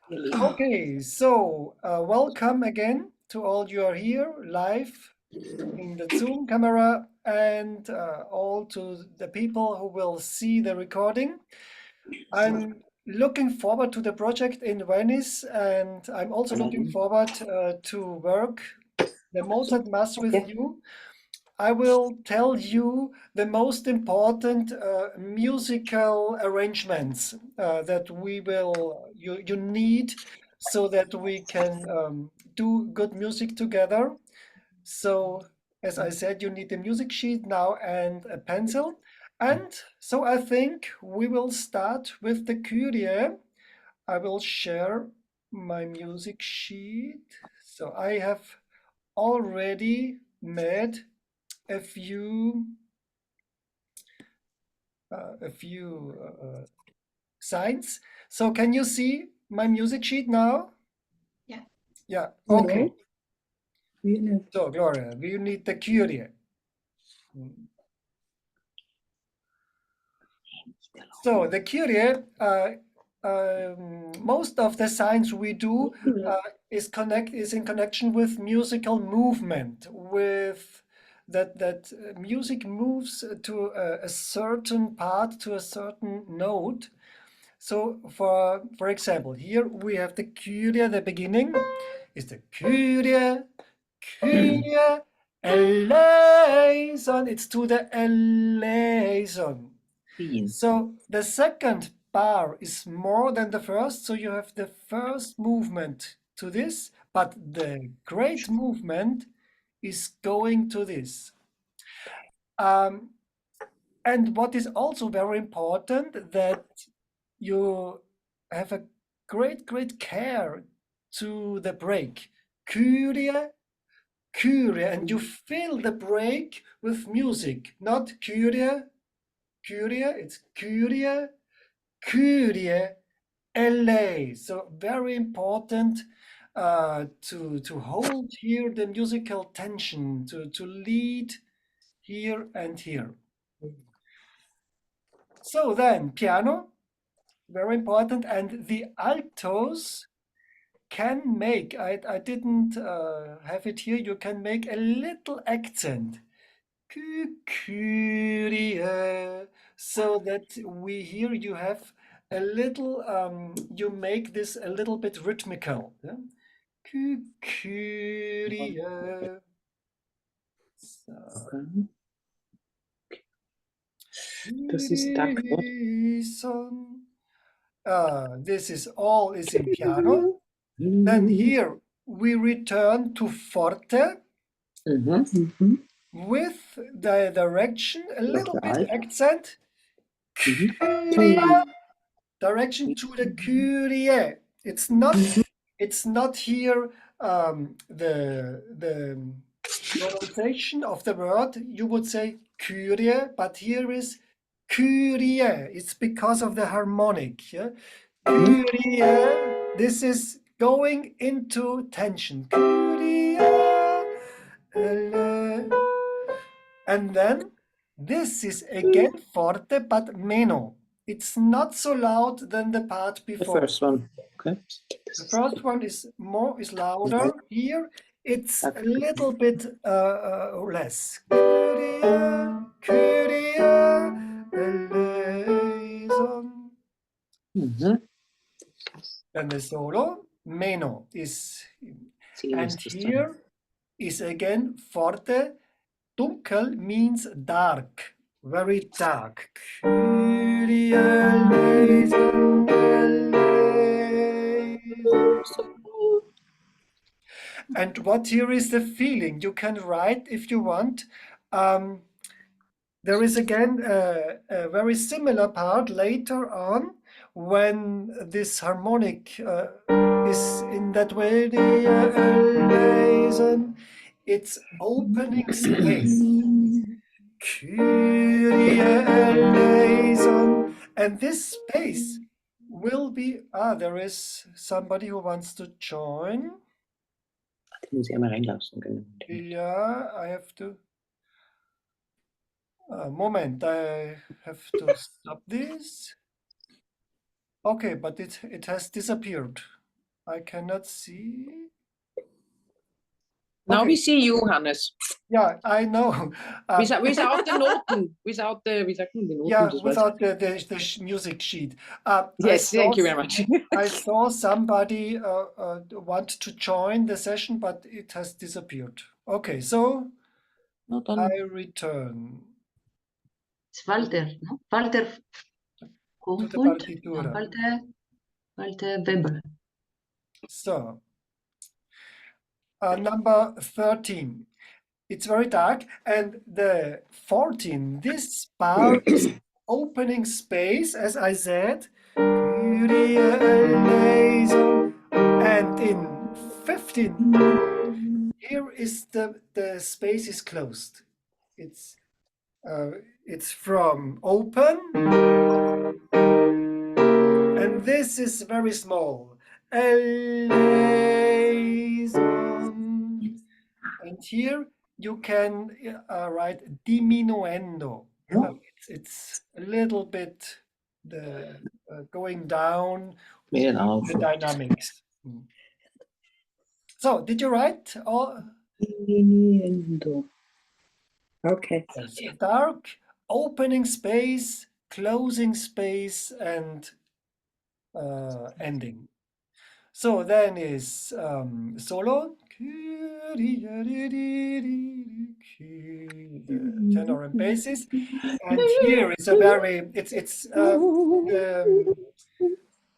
Okay, so welcome again to all you are here live in the Zoom camera and all to the people who will see the recording. I'm looking forward to the project in Venice, and I'm also looking forward to work the Mozart Mass with you. I will tell you the most important musical arrangements that you need so that we can do good music together. So, as I said, you need a music sheet now and a pencil. And so I think we will start with the Kyrie. I will share my music sheet. So I have already made a few signs. So can you see my music sheet now? Yeah. Yeah. No. Okay. Really? So Gloria, we need the Kyrie. So the Kyrie, most of the signs we do is in connection with musical movement, with that music moves to a certain part, to a certain note. So for example, here we have the Kyrie, the beginning is the Kyrie, Kyrie, eleison. It's to the eleison. So the second bar is more than the first, so you have the first movement to this, but the great movement is going to this. And what is also very important that you have a great care to the break. Kyrie, Kyrie, and you fill the break with music, not Kyrie, Kyrie, it's Kyrie, Kyrie, LA. So very important to hold here the musical tension, to lead here and here. So then piano, very important, and the altos can make, I didn't have it here, you can make a little accent. Kyrie, so that we here you have a little, you make this a little bit rhythmical. Yeah? Kyrie. So, Das ist Taktwort. this is all is in piano. Then here we return to forte with the direction, a little bit accent. Kyrie, direction to the Kyrie. It's not here the pronunciation of the word. You would say Kyrie, but here is Kyrie. It's because of the harmonic. Yeah? Kyrie. This is going into tension. Kyrie. And then this is again forte but meno. It's not so loud than the part The before. first one. Okay. The first one is louder. Here it's a little bit less. Kyrie, Kyrie, eleison. Then the solo meno is, and here is again forte. Dunkel means dark, very dark. Kyrie eleison, eleison. And what here is the feeling? You can write if you want. There is again a very similar part later on when this harmonic is in that way. It's opening space. Kyrie eleison. And this space will be, there is somebody who wants to join. Den muss ich einmal reinlassen. Yeah, I have to. Moment, I have to stop this. Okay, but it has disappeared. I cannot see. Now Okay. we see you, Hannes. Yeah, I know. Without the Noten. Without the, wie sagt man die Noten? Yeah, Das weiß without the music sheet. I Yes, saw thank you very much. I saw somebody want to join the session, but it has disappeared. Okay, so Na dann. I return It's Walter, no? Walter to the Kofund, partitura. Walter Weber. So, number 13. It's very dark, and the 14. This bar is opening space, as I said. Kyrie eleison. And in 15, here is the space is closed. It's from open, and this is very small. Eleison. And here you can write diminuendo. It's a little bit the going down Meer een the aanval. dynamics. So, did you write all? Okay. Yes, dark, opening space, closing space, and ending. So then is solo, the tenor and basses, and here is a very it's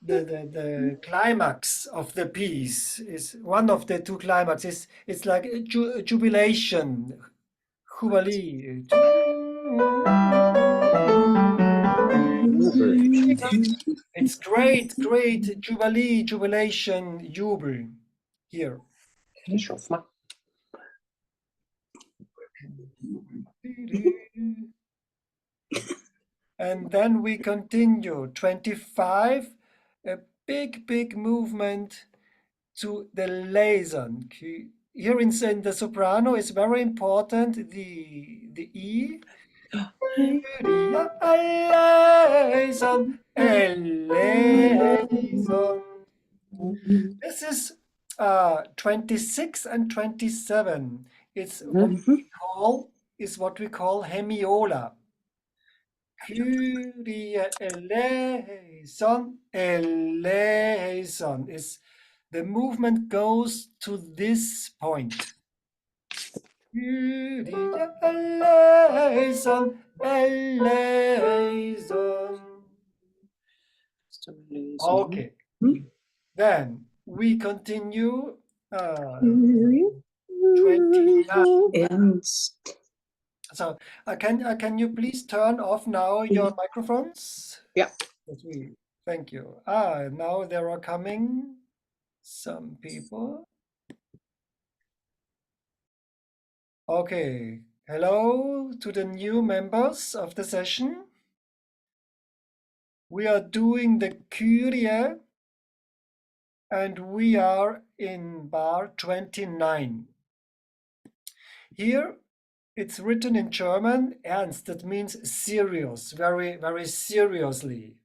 the climax of the piece is one of the two climaxes. It's like a jubilation, jubilee. It's great, great jubilee, jubilation, jubel here. Das schaffen wir. And then we continue. 25, a big movement to the lason. Here in the soprano is very important, the E. Eleison, eleison. This is 26 and 27. It's what we call hemiola. Kyrie eleison, eleison is the movement goes to this point. Kyrie eleison, eleison. Okay. Then we continue 29. So can you please turn off now your microphones? Yeah. Thank you. Now there are coming some people. Okay. Hello to the new members of the session. We are doing the Kyrie, and we are in bar 29. Here it's written in German, ernst. That means serious, very, very seriously.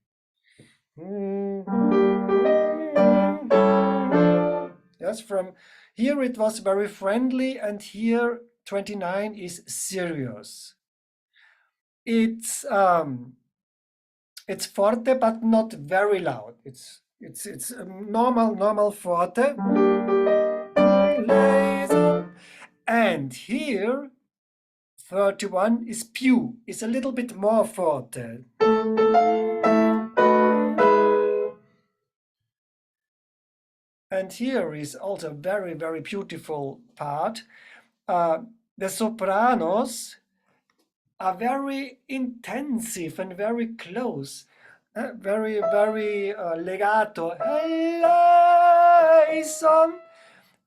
Yes, from here it was very friendly, and here 29 is serious. It's forte, but not very loud. It's a normal forte. And here 31 is più, is a little bit more forte. And here is also a very, very beautiful part. The sopranos are very intensive and very close, very, very legato.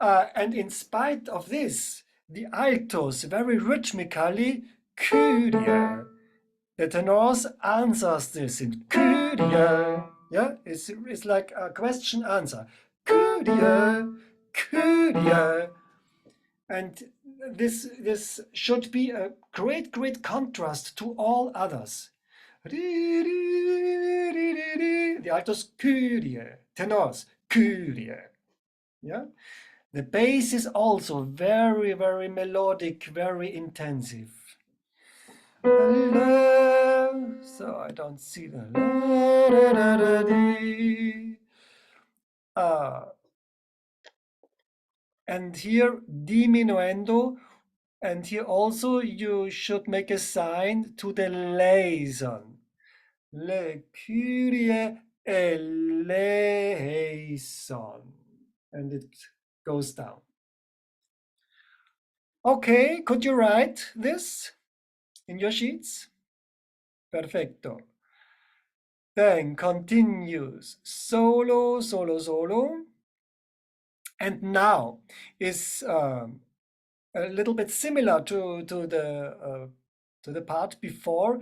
And in spite of this, the altos very rhythmically, Kyrie. The tenors answers this in Kyrie. Yeah, it's like a question answer. Kyrie, Kyrie. And this should be a great contrast to all others. The altos Kyrie, tenors Kyrie. Yeah, the bass is also very, very melodic, very intensive. So I don't see the. And here diminuendo, and here also you should make a sign to the liaison. Le Kyrie eleison. And it goes down. Okay, could you write this in your sheets? Perfecto. Then continues solo, solo, solo. And now is a little bit similar to the part before.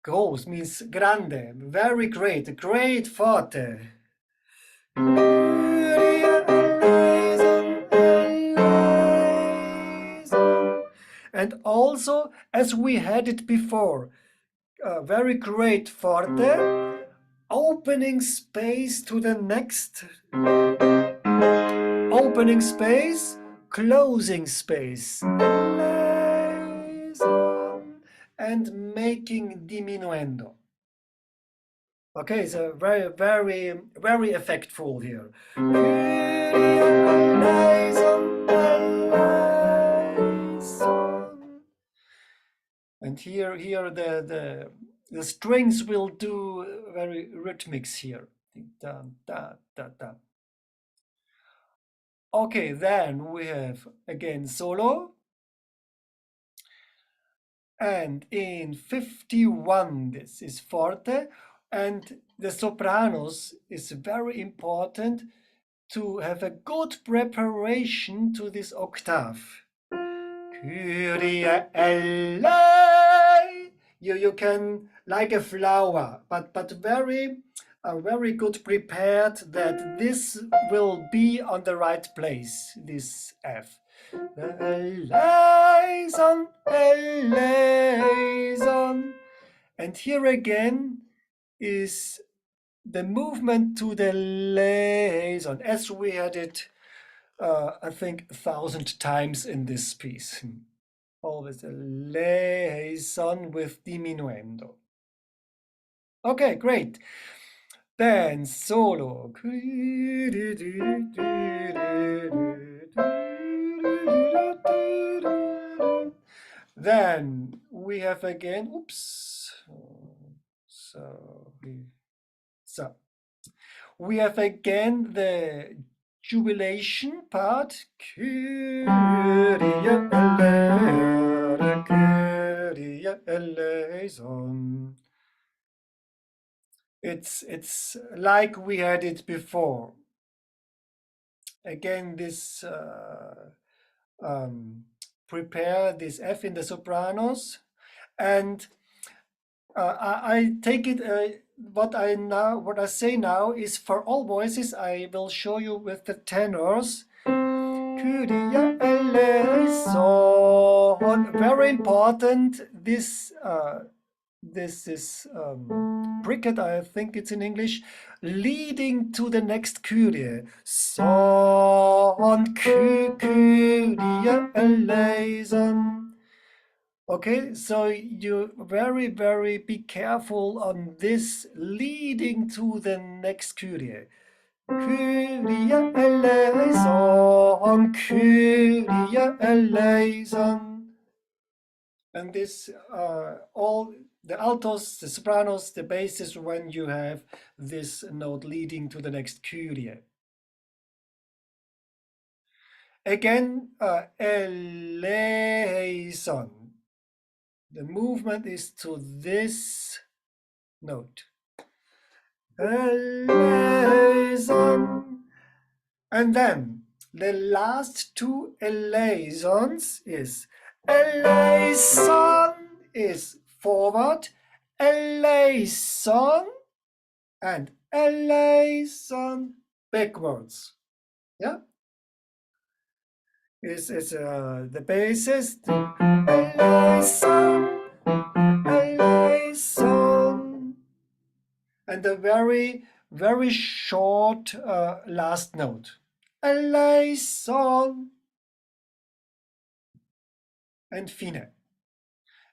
Groß means grande, very great, great forte. And also, as we had it before, very great forte, opening space to the next, opening space, closing space, and making diminuendo. Okay, so very, very, very effectful here. And here the strings will do very rhythmics here. Da, da, da, da. Okay, then we have again solo. And in 51, this is forte. And the sopranos is very important to have a good preparation to this octave. Kyrie eleison. You can, like a flower, but very good prepared that this will be on the right place, this F. Eleison, eleison. And here again is the movement to the liaison, as we had it, I think, 1,000 times in this piece. Always a liaison with diminuendo. Okay, great. Then solo. Then we have again, oops. So we have again the jubilation part. Kyrie eleison. It's like we had it before. Again, this prepare this F in the sopranos, and I take it. What I say now is for all voices. I will show you with the tenors. Kyrie eleison. Very important. This is briquet, I think it's in English, leading to the next Kyrie. Son, Kyrie eleison. Okay, so you very, very be careful on this leading to the next Kyrie. Kyrie eleison, Kyrie eleison. And this, all the altos, the sopranos, the basses, when you have this note leading to the next Kyrie. Again, eleison. The movement is to this note. Eleison. And then the last two eleisons is eleison is forward, eleison, and eleison backwards. Yeah? This is the basis. Eleison, eleison. And the very, very short last note. eleison, and fine.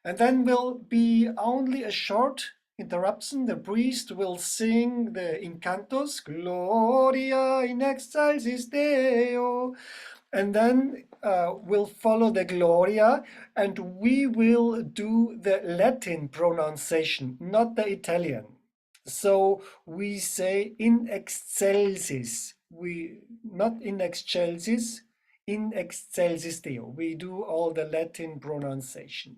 And then will be only a short interruption. The priest will sing the incantos, Gloria in excelsis Deo, and then will follow the Gloria, and we will do the Latin pronunciation, not the Italian. So we say in excelsis, not in excelsis, in excelsis Deo. We do all the Latin pronunciation.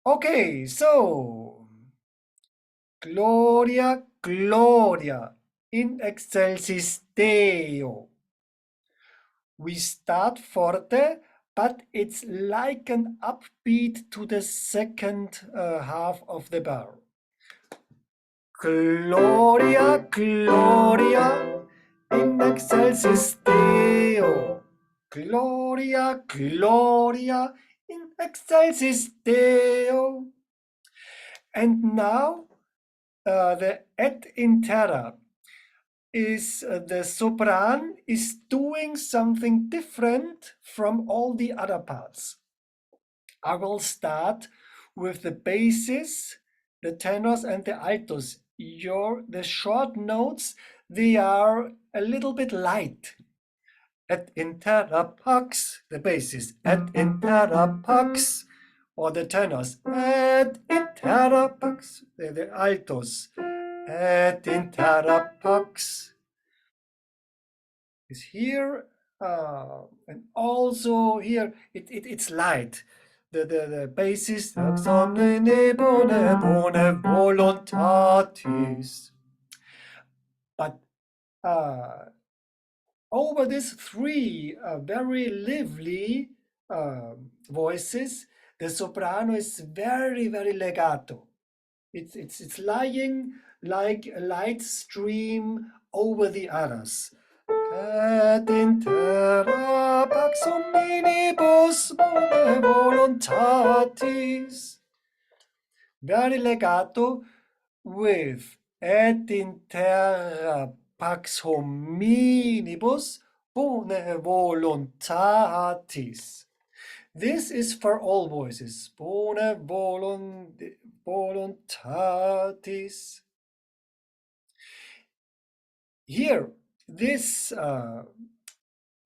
Okay, so Gloria, Gloria, in excelsis Deo. We start forte, but it's like an upbeat to the second half of the bar. Gloria, Gloria, in excelsis Deo. Gloria, Gloria, in excelsis Deo. And now the et in terra is the sopran is doing something different from all the other parts. I will start with the basses, the tenors and the altos. The short notes, they are a little bit light. Et in terra pax, the basses, et in terra pax, or the tenors, et in terra pax, the altos, et in terra pax is here, and also here it's light. The basis bone voluntatis. But over these three very lively voices, the soprano is very, very legato. It's lying like a light stream over the others. Et in terra pax omnibus bone voluntatis. Very legato with et in terra pax hominibus bone voluntatis. This is for all voices. Bone voluntatis. Here, this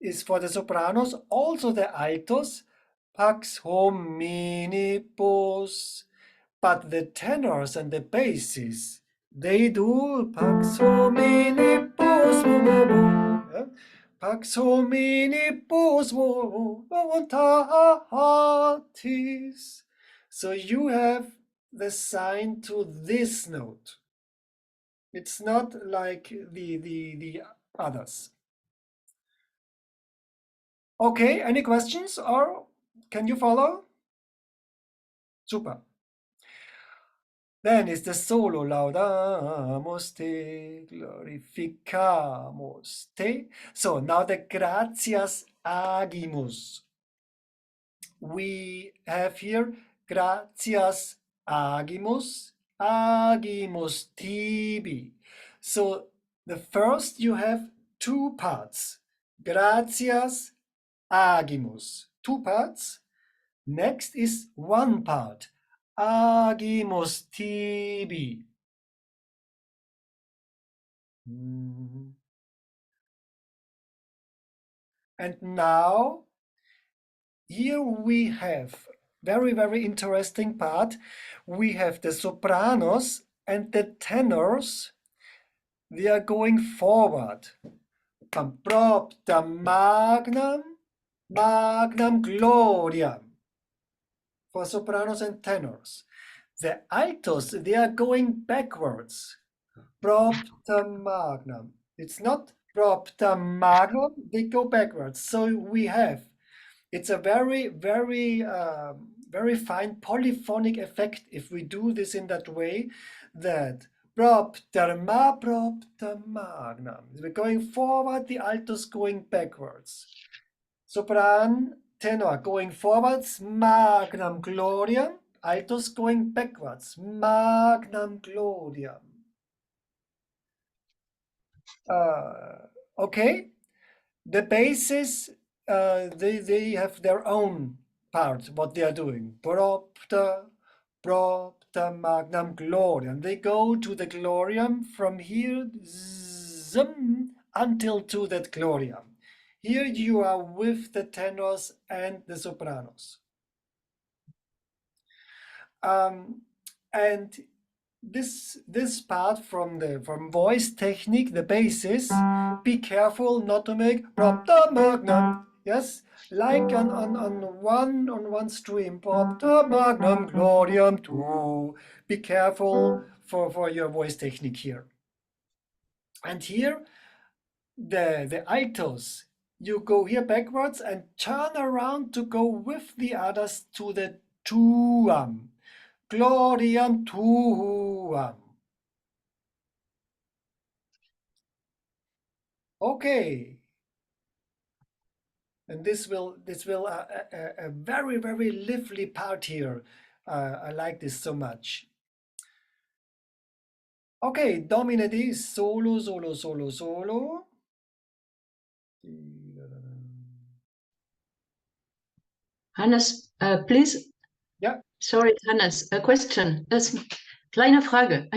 is for the sopranos, also the altos, pax hominibus, but the tenors and the basses, they do pax hominibus, pax hominibus voluntatis. So you have the sign to this note. It's not like the others. Okay, any questions or can you follow? Super. Then is the solo laudamus te, glorificamus te. So now the gratias agimus. We have here gratias agimus, agimus tibi. So the first you have two parts. Gratias agimus, two parts. Next is one part. Agimus tibi. And now, here we have very, very interesting part. We have the sopranos and the tenors. They are going forward. Propter magnam, magnam gloriam. For sopranos and tenors. The altos, they are going backwards. Propter magnum. It's not propter magnum, they go backwards. So we have, it's a very, very, very fine polyphonic effect if we do this in that way, that propter magnum. We're going forward, the altos going backwards. Sopran, tenor going forwards, magnum gloriam. Altos going backwards, magnum gloriam. Okay, the basses, they have their own part, what they are doing. Propter, propter magnam gloriam. They go to the gloriam from here, zum, until to that gloriam. Here you are with the tenors and the sopranos. And this part from voice technique, the basis, be careful not to make propter magnum. Yes, like on one stream, propter magnum gloriam tu. Be careful for your voice technique here. And here the altos, you go here backwards and turn around to go with the others to the tuam. Gloriam tuam. Okay, and this will a very lively part here. I like this so much. Okay, dominant is solo solo solo solo. Hannes, please. Yeah, Sorry, Hannes, a question. Kleine Frage.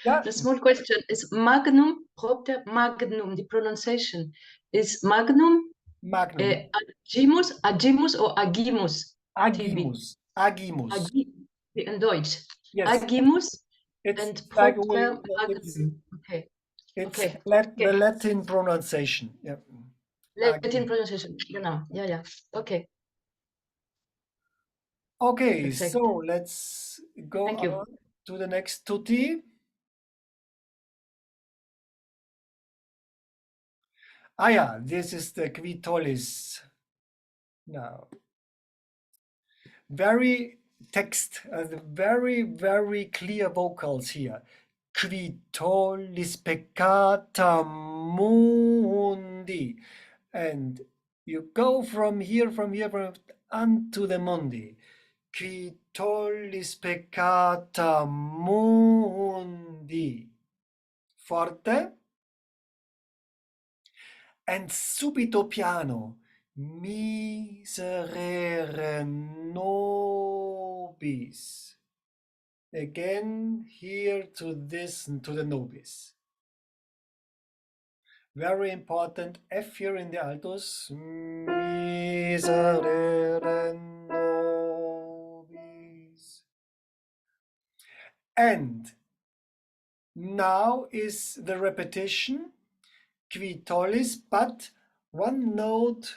yeah, The small question is magnum, propter magnum, the pronunciation is magnum, magnum. agimus, agimus or agimus? TB. Agimus, agimus. In Deutsch. Yes, Agimus it's and like propter it's magnum. Okay. it's Okay. the Latin pronunciation. Yeah. Latin pronunciation. Genau. Yeah, yeah. Okay. Okay, Perfect. so let's go Thank you. on to the next tutti. Ah, yeah, this is the qui tollis. Now, very text, very clear vocals here. Qui tollis peccata mundi. And you go from here, unto the mundi. Qui tollis peccata mundi. Forte. And subito piano. Miserere nobis. Again, here to this, to the nobis. Very important F here in the altos. Miserere nobis. And now is the repetition, qui tollis, but one note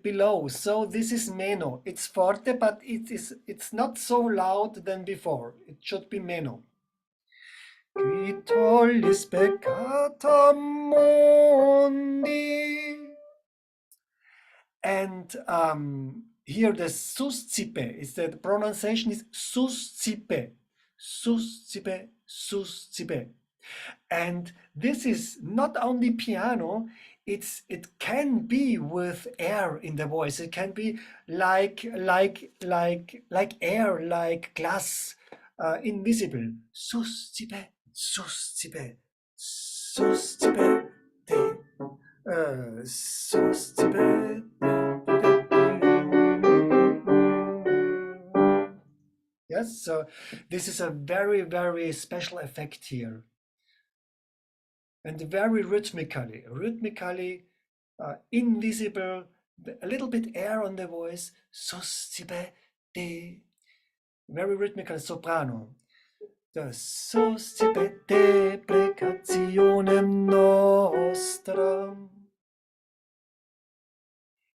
below. So this is meno. It's forte, but it's not so loud than before. It should be meno. Qui tollis peccata mundi. And here the suscipe is the pronunciation is suscipe, suscipe, suscipe. And this is not only piano, it can be with air in the voice. It can be like air, like glass, invisible. Suscipe, suscipe, suscipe, suscipe. Yes, so this is a very special effect here. And very rhythmically, invisible, a little bit air on the voice, suscipe, de, very rhythmical soprano. The suscipe deprecationem nostram.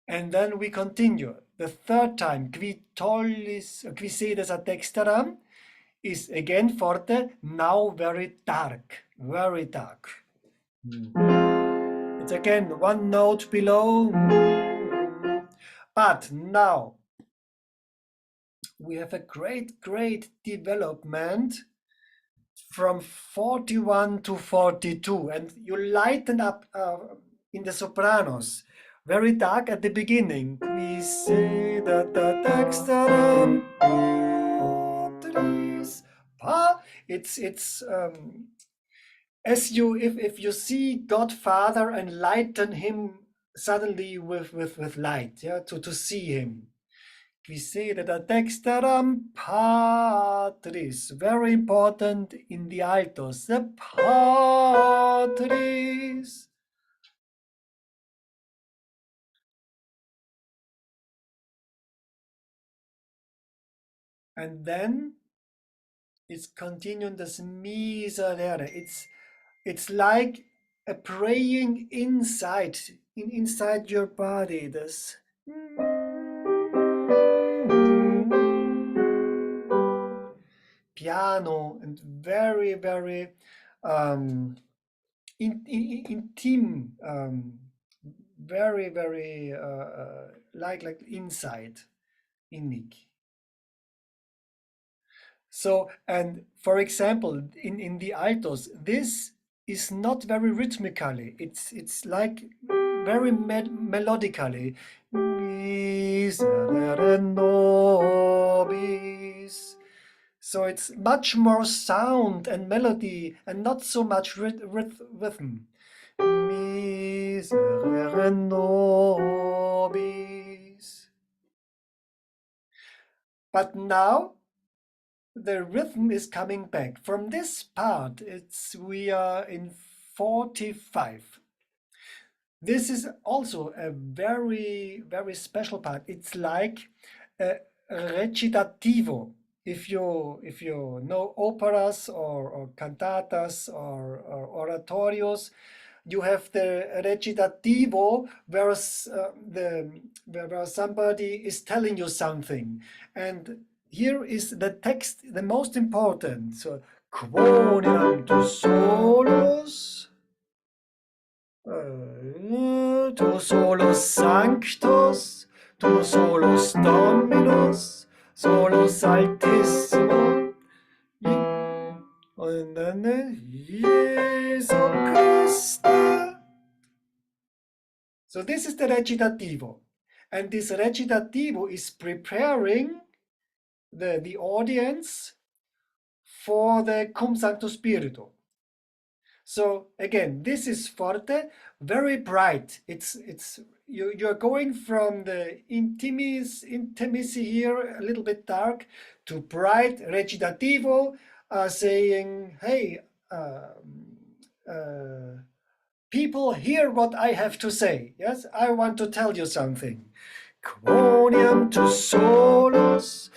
And then we continue. The third time, qui tollis, qui sedes ad dexteram, is again forte, now very dark, very dark. It's again one note below. But now we have a great development from 41 to 42, and you lighten up in the sopranos. Very dark at the beginning. We say that the dexteram patris. It's as you if you see God Father and lighten him suddenly with light, yeah, to see him. We say that a dexteram patris, very important in the altos, the patris. And then it's continuing this miserere. It's like a praying inside your body. This piano and very um, intim, very like inside, innig. So, and for example, in the altos, this is not very rhythmically. It's like very melodically. Miserere nobis. So it's much more sound and melody and not so much rhythm. Miserere nobis. But now the rhythm is coming back. From this part, we are in 45. This is also a very special part. It's like a recitativo. If you know operas or cantatas or oratorios, you have the recitativo where somebody is telling you something, and here is the text, the most important. So, quoniam tu solus, tu solus sanctus, tu solus dominus, solus altissimo, und dann Jesu Christe. So this is the recitativo. And this recitativo is preparing the audience for the Cum Sancto Spiritu. So again, this is forte, very bright. You're going from the intimacy here, a little bit dark, to bright recitativo, saying, hey, people, hear what I have to say. Yes, I want to tell you something. Quoniam tu solus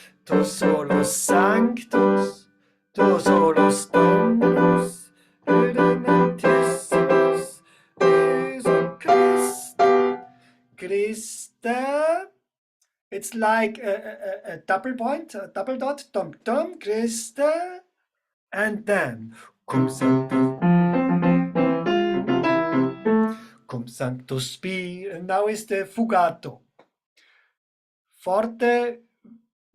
sanctus, tu solus dominus, illuminatissimus, Jesu Christe. Christe, it's like a double point, a double dot, dum dum, Christe, and then cum sanctus spiritus, and now is the fugato. Forte,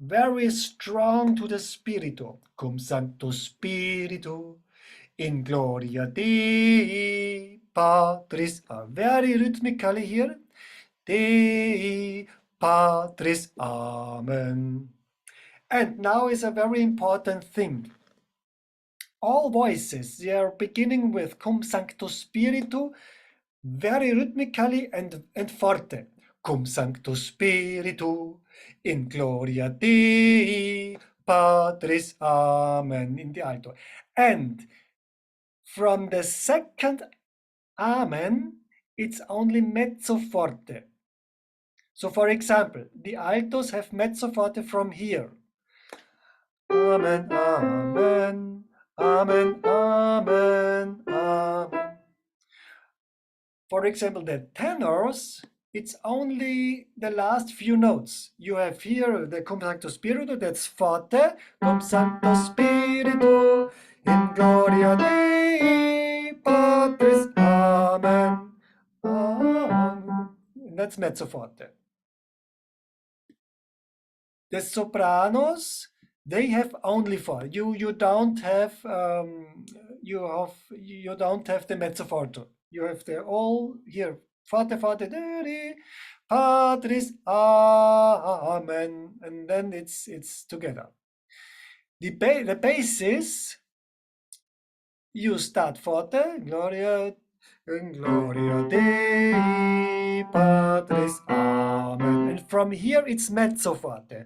very strong to the spiritu. Cum sancto spiritu, in gloria Dei Patris, very rhythmically here. Dei Patris, Amen. And now is a very important thing. All voices, they are beginning with Cum sancto spiritu, very rhythmically and forte. Cum sancto spiritu, in gloria Dei Patris, Amen, in the alto. And from the second Amen, it's only mezzo forte. So for example, the altos have mezzo forte from here. Amen, Amen, Amen, Amen, Amen. For example, the tenors, it's only the last few notes. You have here the Cum Sancto Spiritu, that's forte, Cum Sancto Spiritu, in gloria Dei Patris, Amen, Amen. And that's mezzo forte. The sopranos, they have only four. You don't have you don't have the mezzo forte. You have the all here forte forte patris amen, and then it's together. The basis You start forte, Gloria Dei Patris, Amen. And from here it's mezzo forte.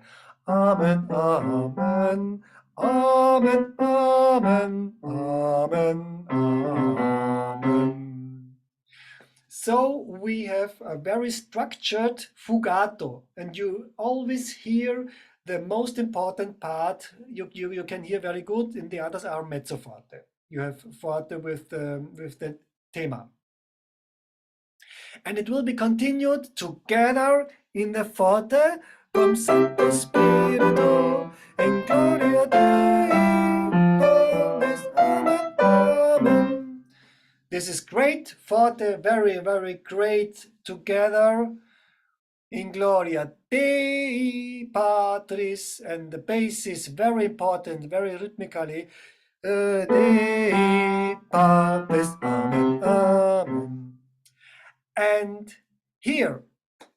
Amen, Amen, Amen, Amen, Amen, Amen. So we have a very structured fugato, and you always hear the most important part. You can hear very good, and the others are mezzo forte. You have forte with the tema. And it will be continued together in the forte, cum Sancto Spiritu, in gloria Dei, Patris, Amen, Amen. This is great, forte, very, very great together in gloria Dei Patris, and the bass is very important, very rhythmically. Dei Patris, Amen, Amen. And here,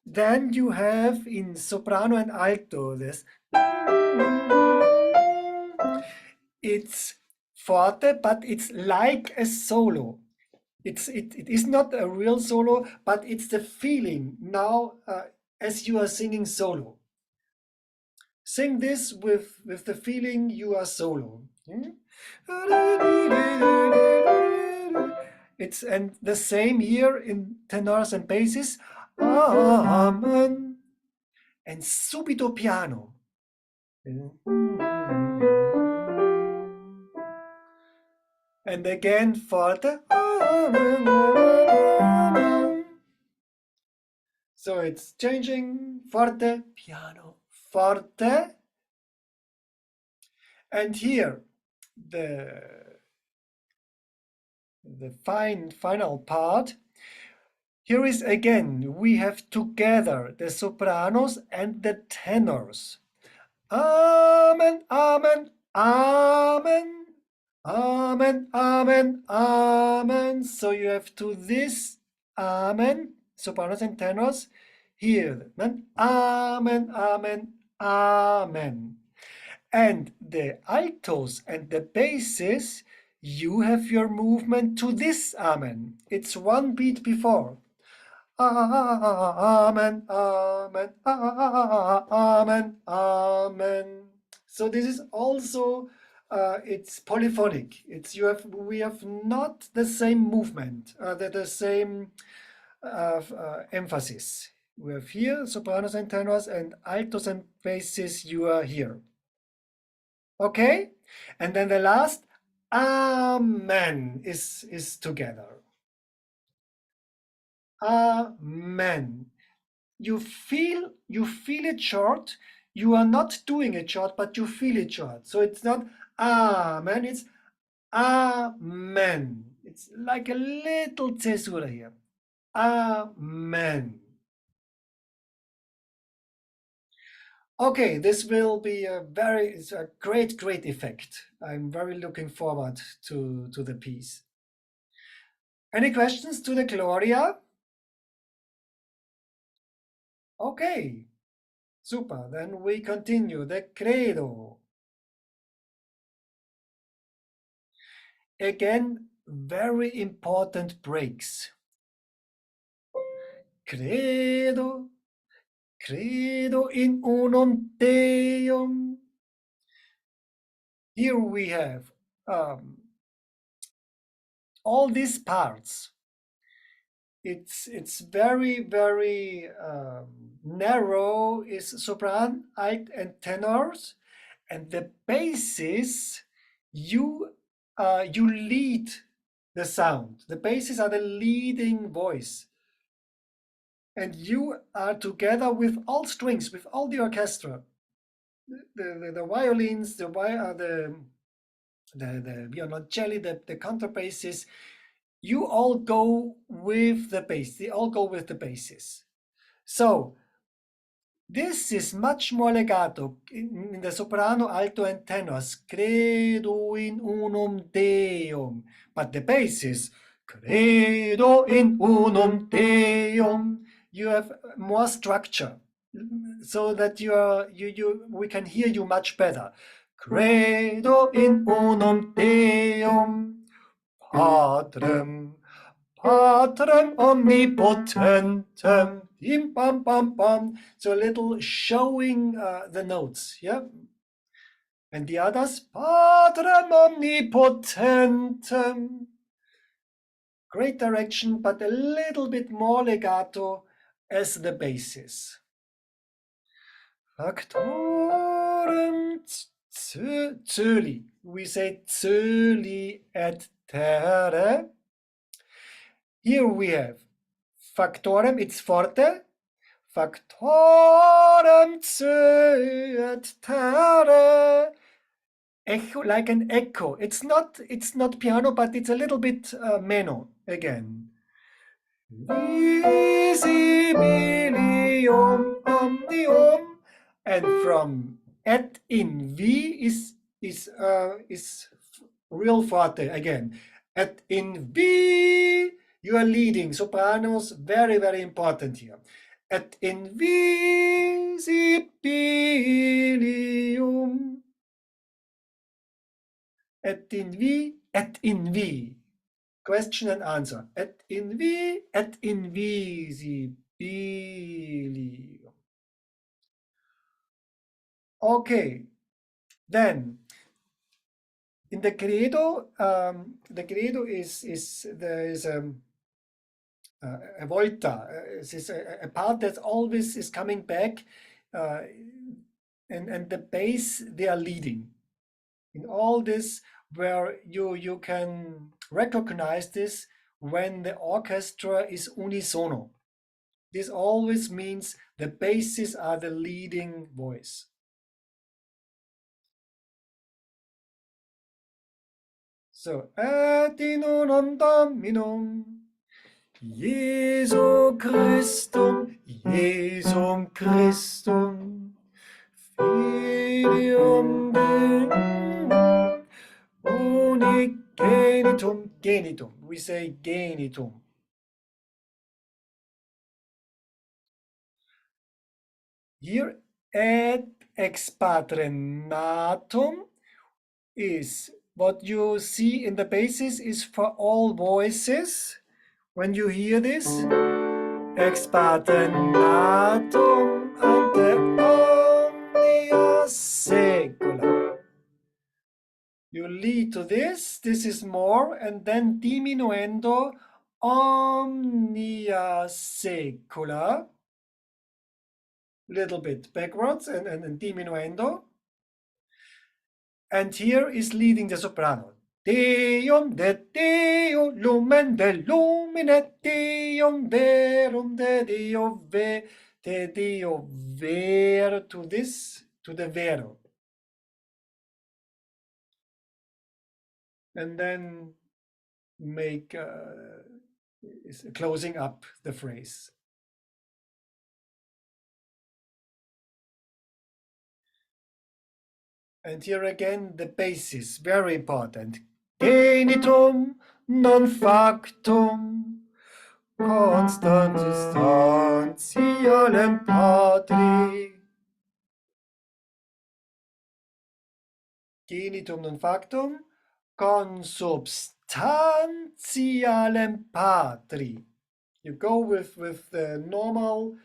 then you have in soprano and alto this. It's forte, but it's like a solo. It is not a real solo, but it's the feeling now as you are singing solo. Sing this with the feeling you are solo. It's and the same here in tenors and basses. Amen. And subito piano. And again forte. So it's changing forte, piano, forte. And here the final part. Here is again, we have together the sopranos and the tenors. Amen, amen, amen, amen, amen, amen. So you have to this amen, sopranos and tenors, here. Amen, amen, amen. And the altos and the basses, you have your movement to this amen. It's one beat before. Amen, amen, amen, amen. So this is also it's polyphonic. It's we have not the same movement, the same emphasis. We have here sopranos and tenors, and altos and basses. You are here. Okay, and then the last amen is together. Amen. You feel it short. You are not doing it short, but you feel it short. So it's not amen, it's amen. It's like a little cesura here. Amen. Okay, this will be it's a great effect. I'm very looking forward to the piece. Any questions to the Gloria? Okay, super. Then we continue the Credo. Again, very important breaks. Credo, credo in unum Deum. Here we have all these parts. It's very narrow. Is sopran, alt, and tenors, and the basses. You lead the sound. The basses are the leading voice. And you are together with all strings, with all the orchestra, the violins, the violoncelli, the contrabasses. You all go with the bass. They all go with the basses. So this is much more legato in the soprano, alto, and tenors. Credo in unum Deum. But the bass is credo in unum Deum. You have more structure, so that we can hear you much better. Credo in unum Deum. patrem, patrem omnipotentem, im pam pam pam. So a little showing the notes, yeah. And the others, patrem omnipotentem. Great direction, but a little bit more legato as the basis. Factorem cöli. We say cöli et terre. Here we have factorem, it's forte. Factorem et terre. Echo, like an echo. It's not piano, but it's a little bit meno again. Visibilium omnium, and from et in V is real forte again. Et in V, you are leading sopranos, very important here. Et in visibilium, et in V, et in V. Question and answer. Et invisibilio. Okay, then in the credo is there is a volta. It is a part that always is coming back, and the bass they are leading. In all this, where you can recognize this when the orchestra is unisono. This always means the basses are the leading voice. So, et in unum Dominum, Jesu Christum, Jesum Christum, Filium Deum, unigenitum, genitum. We say genitum. Here, et ex patre natum is what you see in the basis is for all voices. When you hear this, ex patre natum ante omnia saecula. You lead to this, this is more, and then diminuendo omnia saecula. Little bit backwards and diminuendo. And here is leading the soprano. Deum de Deo, lumen de lumine, Deum verum de Deo de Deo ver, to this, to the vero. And then make closing up the phrase. And here again, the basis, very important. Genitum non factum, constantistantialem patri. Genitum non factum, consubstantialem patri. You go with the normal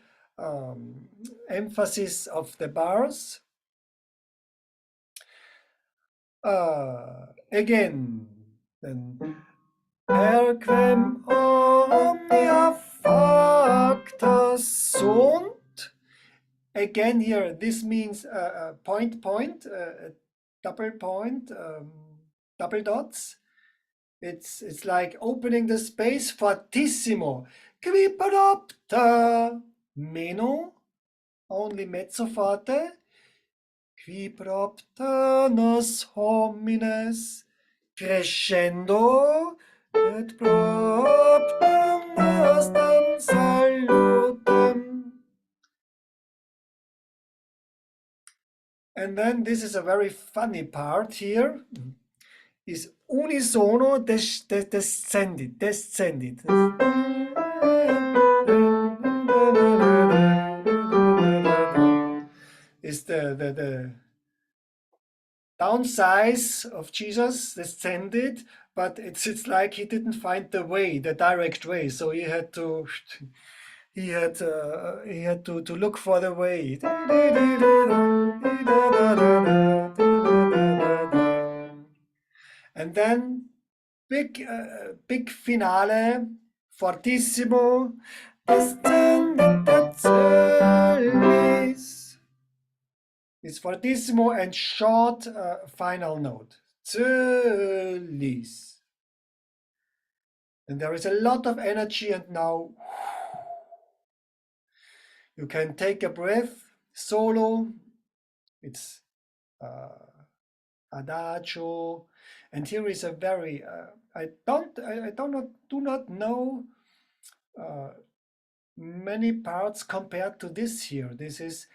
emphasis of the bars. Again, then perquem omnia facta sunt. Again here, this means point, double point, double dots. It's like opening the space fortissimo. Qui propter meno, only mezzo forte. Qui propter nos homines crescendo et propter nostam salutem. And then this is a very funny part here, is unisono descendit. Is the downsize of Jesus descended, but it's like he didn't find the way, the direct way, so he had to to look for the way. And then big finale, fortissimo. It's fortissimo and short final note. Zölis. And there is a lot of energy, and now you can take a breath. Solo, it's adagio, and here is a very I do not know many parts compared to this here. This is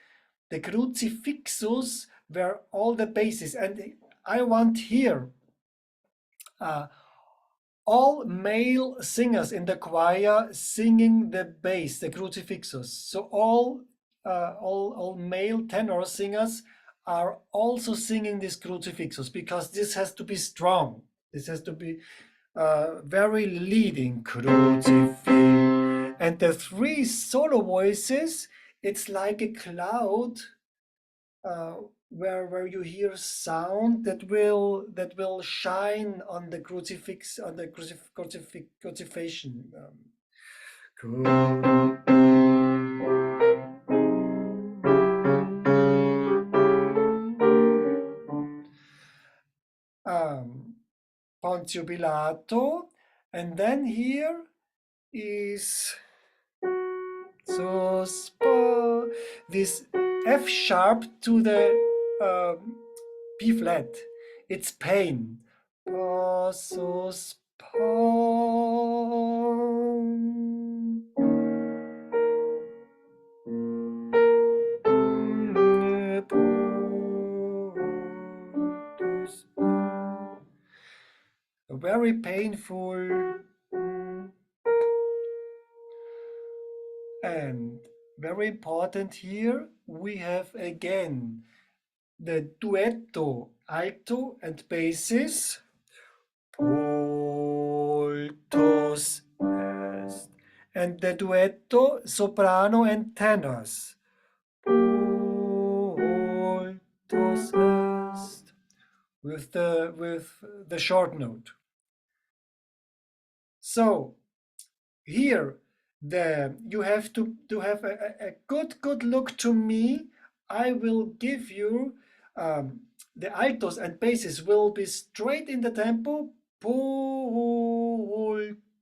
the crucifixus where all the bases, and I want here all male singers in the choir singing the bass, the crucifixus. So all male tenor singers are also singing this crucifixus, because this has to be strong. This has to be very leading. Crucifix. And the three solo voices, it's like a cloud where you hear sound that will shine on the crucifix, on the crucifixion. Pontio Pilato, and then here is this F sharp to the B flat. It's pain. Very painful and very important. Here we have again the duetto alto and basses. Altos est. And the duetto soprano and tenors. Altos est. With the short note. So here you have to have a good look to me. I will give you the altos and basses will be straight in the tempo.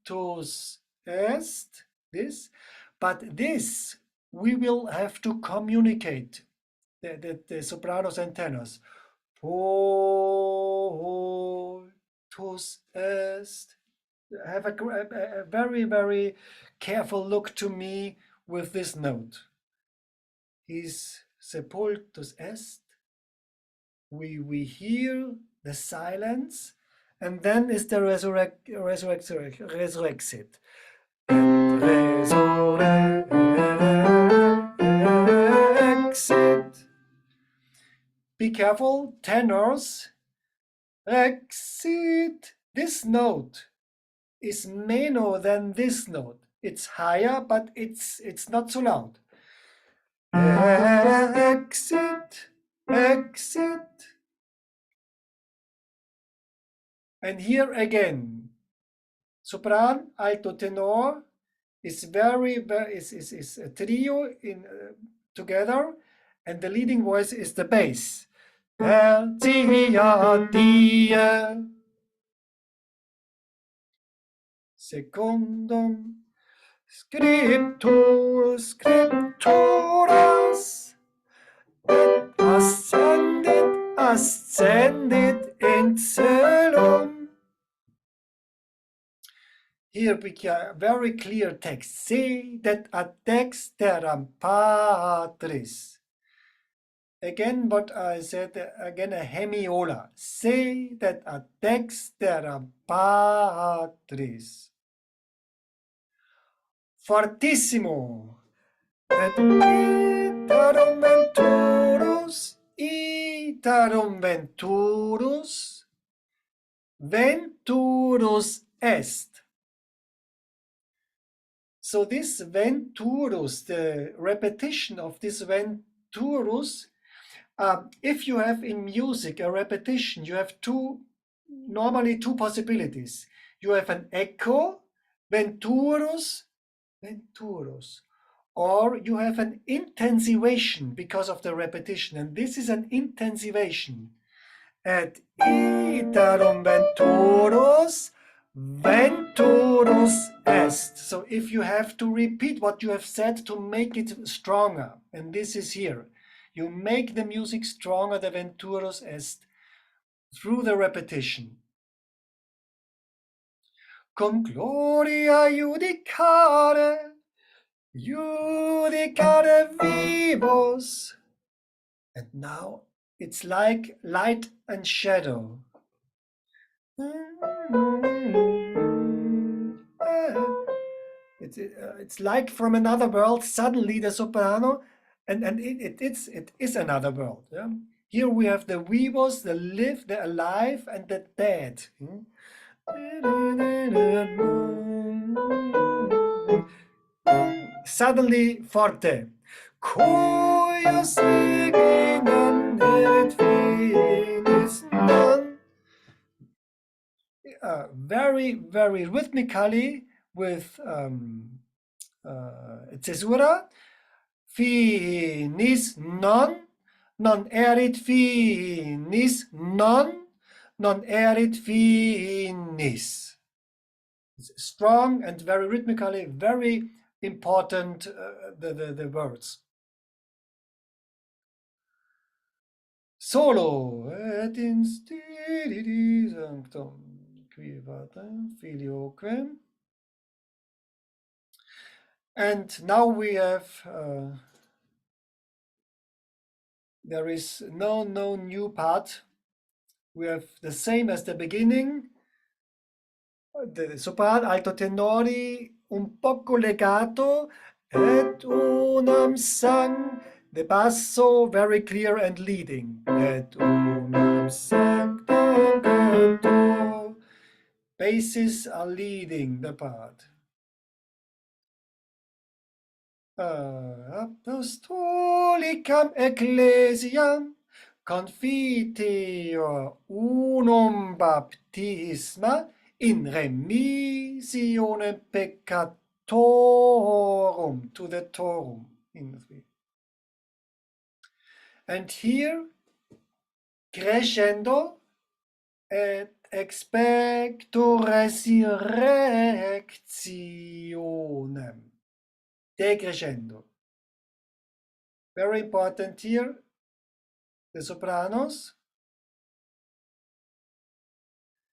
Altos est, this, but this we will have to communicate, the sopranos and tenors. Altos est. Have a very, very careful look to me with this note. His sepultus est. We hear the silence, and then is the resurrexit. Resurrexit. Be careful, tenors. Exit. This note is meno than this note. It's higher, but it's not so loud. Exit, exit. And here again, sopran, alto, tenor is is a trio in together, and the leading voice is the bass. Per dia die. Secundum scripturas et ascendit in celum. Here we get very clear text. Se that ad dexteram patris. Again, what I said, again a hemiola. Se that ad dexteram patris. Fortissimo. Et itarum venturus venturus est. So this venturus, the repetition of this venturus, if you have in music a repetition, you have normally two possibilities. You have an echo, venturus, venturus, or you have an intensivation because of the repetition, and this is an intensivation. Et iterum venturus, venturus est. So if you have to repeat what you have said to make it stronger, and this is here, you make the music stronger, the venturus est, through the repetition. Cum gloria judicare vivos. And now it's like light and shadow. It's like from another world. Suddenly the soprano, and it is another world. Yeah? Here we have the vivos, the live, the alive, and the dead. Suddenly forte. Cuius signum et finis non. Very, very rhythmically with cesura. Finis non, non erit finis non, non erit finis. It's strong and very rhythmically, very important, the words. Solo et in stidi sanctum qui vatem filioquem. And now we have, there is no new part. We have the same as the beginning. The sopran, alto tenori, un poco legato, et unam sang, the basso very clear and leading. Et unam sanctam canto. Basses are leading the part. Apostolicam ecclesiam confiteor unum baptisma in remissione peccatorum, to the torum in 3. And here crescendo et expecto resurrectionem. Decrescendo. Very important here, the sopranos.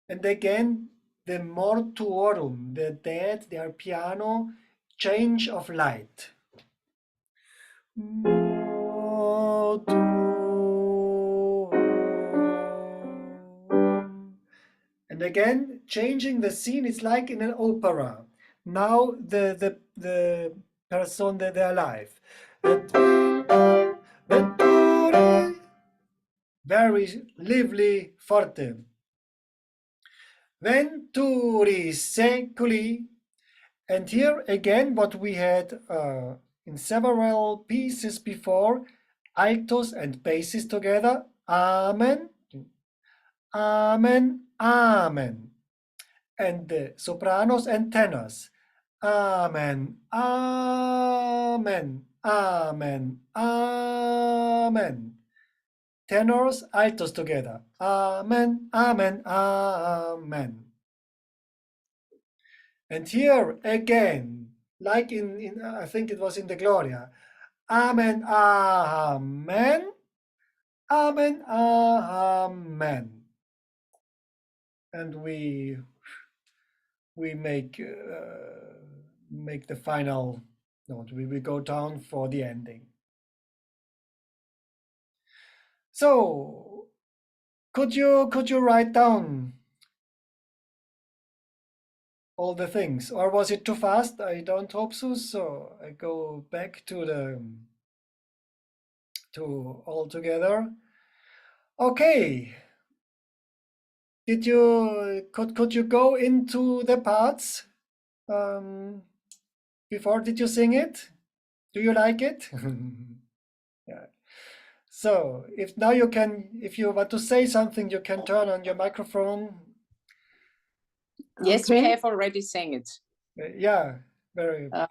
And again, the mortuorum, the dead, their piano, change of light. And again, changing the scene is like in an opera. Now the person that they're alive. Very lively, forte. Venturi seculi. And here again, what we had in several pieces before, altos and basses together. Amen, amen, amen. And the sopranos and tenors. Amen, amen, amen, amen. Tenors, altos together. Amen, amen, amen. And here again, like in I think it was in the Gloria. Amen, amen, amen, amen. And we make the final note. We go down for the ending. So could you write down all the things, or was it too fast? I don't hope so. So I go back to all together. Okay. could you go into the parts before? Did you sing it? Do you like it? Yeah. So if now you can, if you want to say something, you can turn on your microphone. Yes, we Okay. have already sang it. Yeah, very. Uh,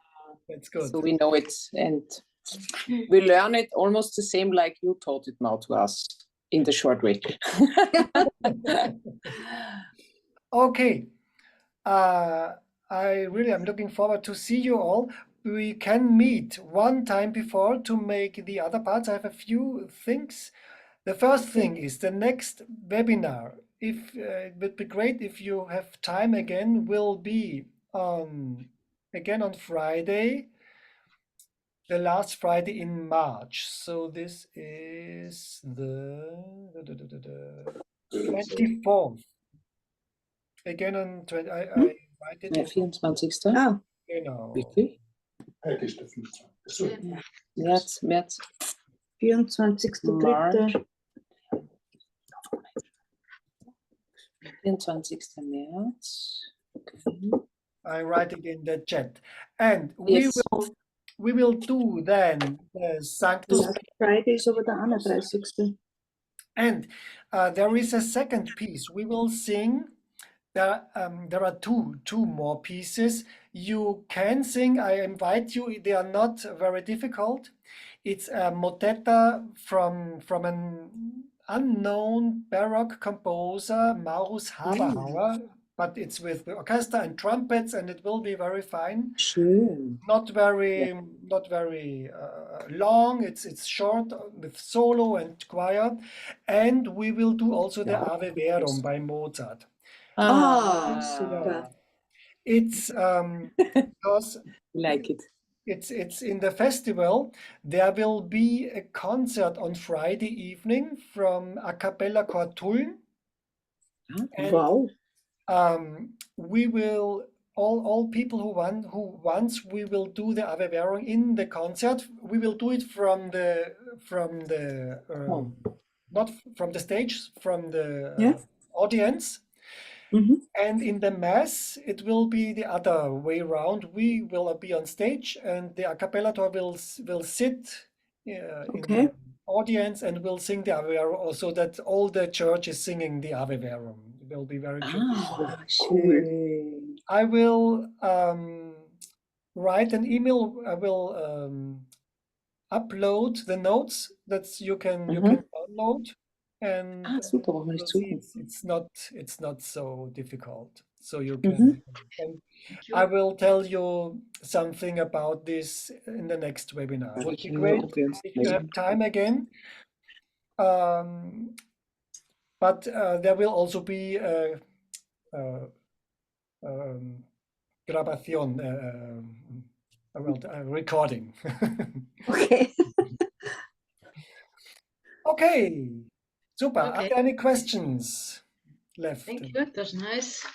That's good. So we know it, and we learn it almost the same like you taught it now to us in the short way. Okay. I really am looking forward to see you all. We can meet one time before to make the other parts. I have a few things. The first thing is the next webinar. If it would be great if you have time again, will be on again on Friday, the last Friday in March. So this is the 24th. Again on 20, I write it Ja, in, 24. Ah, genau. Wirklich? Heute ist der 25. März. 24.3. 24. März. Okay. I write it in the chat. And Yes. we will do then the Sanctus. Last Friday ist aber der 31. And there is a second piece. We will sing. There are two more pieces. You can sing. I invite you. They are not very difficult. It's a motetta from an unknown Baroque composer, Maurus Haberhauer, but it's with orchestra and trumpets, and it will be very fine. Schön. Not very long. It's short with solo and choir, and we will do also the Ja. Ave Verum by Mozart. Ah, super. It's because Like it. it's in the festival. There will be a concert on Friday evening from A Cappella Chor Tulln, and Wow. we will all people who wants we will do the Ave Verum in the concert. We will do it from the Oh. not from the stage, from the Yeah. audience. Mhm. And in the mass, it will be the other way around. We will be on stage, and the a cappellator will sit in Okay. the audience and will sing the Ave Verum, so that all the church is singing the Ave Verum. It will be very cute. Ah, schön. I will write an email. I will upload the notes that you can download, and Ah, super, brauchen wir you'll nicht see suchen. it's not so difficult. So you can. And I will tell you something about this in the next webinar. It would be great if you have time again. But there will also be a grabación, a recording. Okay. Okay, super. Are Okay. there any questions left? Thank you. That's nice.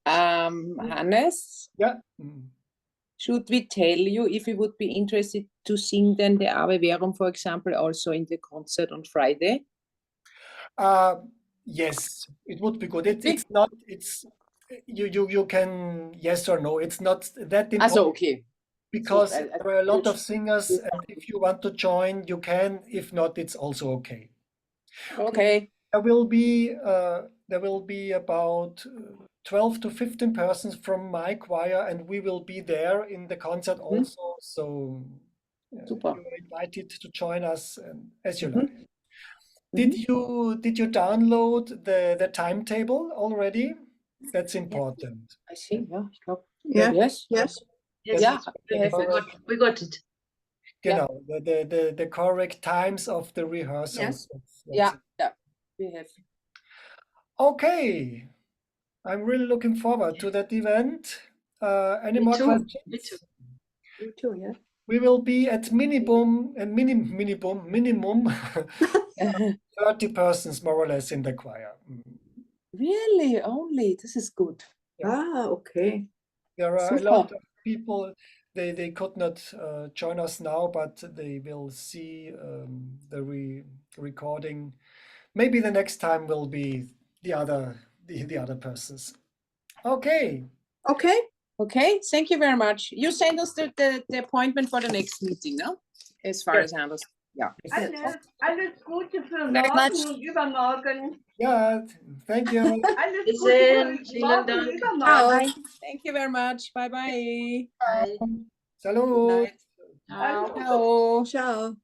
Hannes, Yeah. should we tell you if we would be interested to sing then the Ave Verum, for example, also in the concert on Friday? Yes, it would be good. It's not. It's you can yes or no. It's not that important. Also, okay. Because So, there are a lot of singers, and if you want to join, you can. If not, it's also okay. Okay. There will be about 12 to 15 persons from my choir, and we will be there in the concert also. So Super. you're invited to join us as you like. Did you download the timetable already? That's important. I see. Yeah, ich glaube. Yeah. Yes. Yes. Yes, Yeah, we got it. Genau, the correct times of the rehearsals. Yeah, we have. Okay, I'm really looking forward to that event. Any Me more too. questions? Me too. Me too, yeah. We will be at minimum 30 persons more or less in the choir. Really? Only? This is good. Ah, okay. There are a Super. lot of people. They could not join us now, but they will see the recording. Maybe the next time will be the the other persons. Okay. Okay. Okay, thank you very much. You send us the appointment for the next meeting, no? As far as I understand. Yeah. Alles Gute für Very much. morgen und übermorgen. Yeah, thank you. Alles Bis Gute dann. für Vielen morgen Dank. und übermorgen. Ciao. Thank you very much. Bye bye. Bye. Salut. Night. Ciao. Ciao. Ciao.